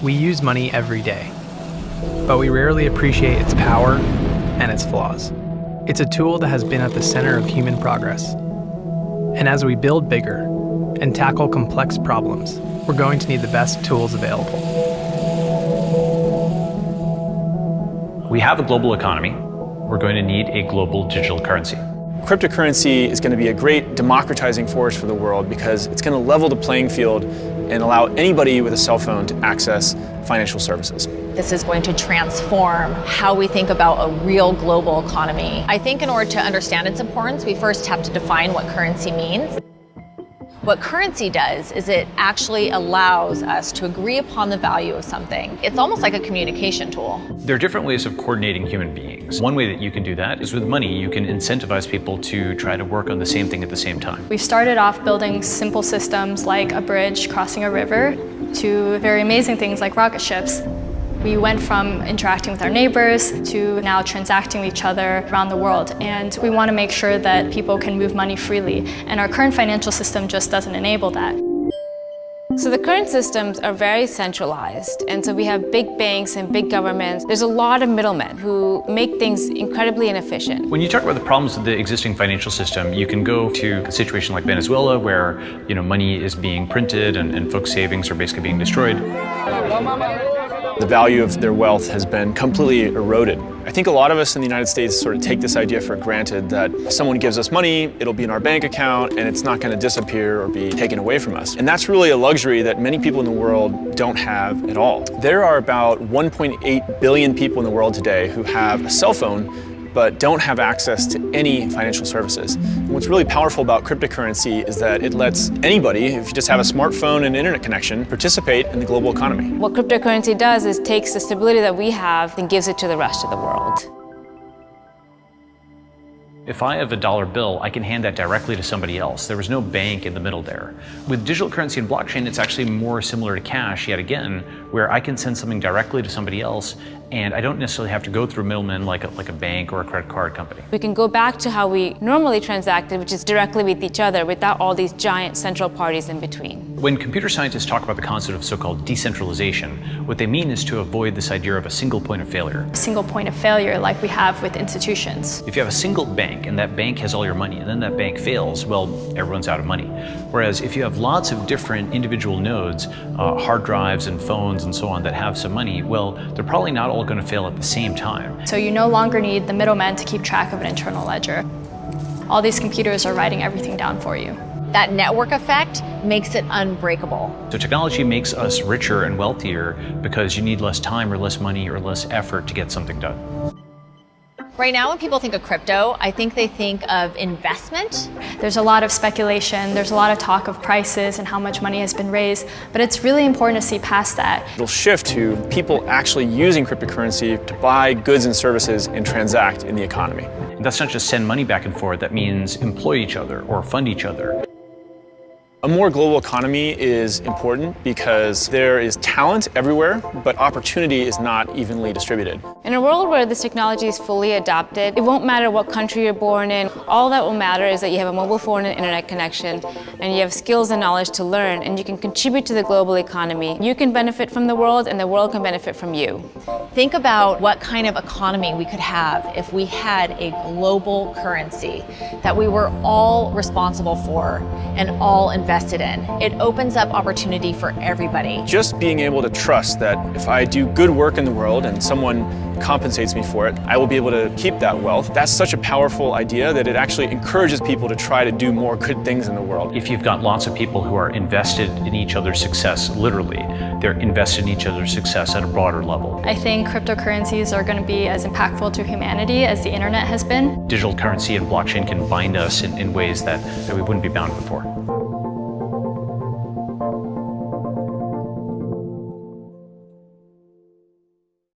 We use money every day, but we rarely appreciate its power and its flaws. It's a tool that has been at the center of human progress. And as we build bigger and tackle complex problems, we're going to need the best tools available. We have a global economy. We're going to need a global digital currency. Cryptocurrency is going to be a great democratizing force for the world because it's going to level the playing field and allow anybody with a cell phone to access financial services. This is going to transform how we think about a real global economy. I think in order to understand its importance, we first have to define what currency means. What currency does is it actually allows us to agree upon the value of something. It's almost like a communication tool. There are different ways of coordinating human beings. One way that you can do that is with money. You can incentivize people to try to work on the same thing at the same time. We started off building simple systems like a bridge crossing a river to very amazing things like rocket ships. We went from interacting with our neighbors to now transacting with each other around the world. And we want to make sure that people can move money freely. And our current financial system just doesn't enable that. So the current systems are very centralized. And so we have big banks and big governments. There's a lot of middlemen who make things incredibly inefficient. When you talk about the problems of the existing financial system, you can go to a situation like Venezuela where money is being printed and folks' savings are basically being destroyed. The value of their wealth has been completely eroded. I think a lot of us in the United States sort of take this idea for granted that if someone gives us money, it'll be in our bank account and it's not going to disappear or be taken away from us. And that's really a luxury that many people in the world don't have at all. There are about 1.8 billion people in the world today who have a cell phone but don't have access to any financial services. And what's really powerful about cryptocurrency is that it lets anybody, if you just have a smartphone and internet connection, participate in the global economy. What cryptocurrency does is takes the stability that we have and gives it to the rest of the world. If I have a dollar bill, I can hand that directly to somebody else. There was no bank in the middle there. With digital currency and blockchain, it's actually more similar to cash, yet again, where I can send something directly to somebody else, and I don't necessarily have to go through middlemen like a bank or a credit card company. We can go back to how we normally transacted, which is directly with each other without all these giant central parties in between. When computer scientists talk about the concept of so-called decentralization, what they mean is to avoid this idea of a single point of failure. A single point of failure like we have with institutions. If you have a single bank and that bank has all your money and then that bank fails, well, everyone's out of money. Whereas if you have lots of different individual nodes, hard drives and phones and so on that have some money, well, they're probably not all going to fail at the same time. So you no longer need the middleman to keep track of an internal ledger. All these computers are writing everything down for you. That network effect makes it unbreakable. So technology makes us richer and wealthier because you need less time or less money or less effort to get something done. Right now, when people think of crypto, I think they think of investment. There's a lot of speculation, there's a lot of talk of prices and how much money has been raised, but it's really important to see past that. It'll shift to people actually using cryptocurrency to buy goods and services and transact in the economy. And that's not just send money back and forth, that means employ each other or fund each other. A more global economy is important because there is talent everywhere, but opportunity is not evenly distributed. In a world where this technology is fully adopted, it won't matter what country you're born in. All that will matter is that you have a mobile phone and internet connection, and you have skills and knowledge to learn, and you can contribute to the global economy. You can benefit from the world, and the world can benefit from you. Think about what kind of economy we could have if we had a global currency that we were all responsible for and all invested in. It opens up opportunity for everybody. Just being able to trust that if I do good work in the world and someone compensates me for it, I will be able to keep that wealth. That's such a powerful idea that it actually encourages people to try to do more good things in the world. If you've got lots of people who are invested in each other's success, literally, they're invested in each other's success at a broader level. I think cryptocurrencies are going to be as impactful to humanity as the internet has been. Digital currency and blockchain can bind us in ways that we wouldn't be bound before.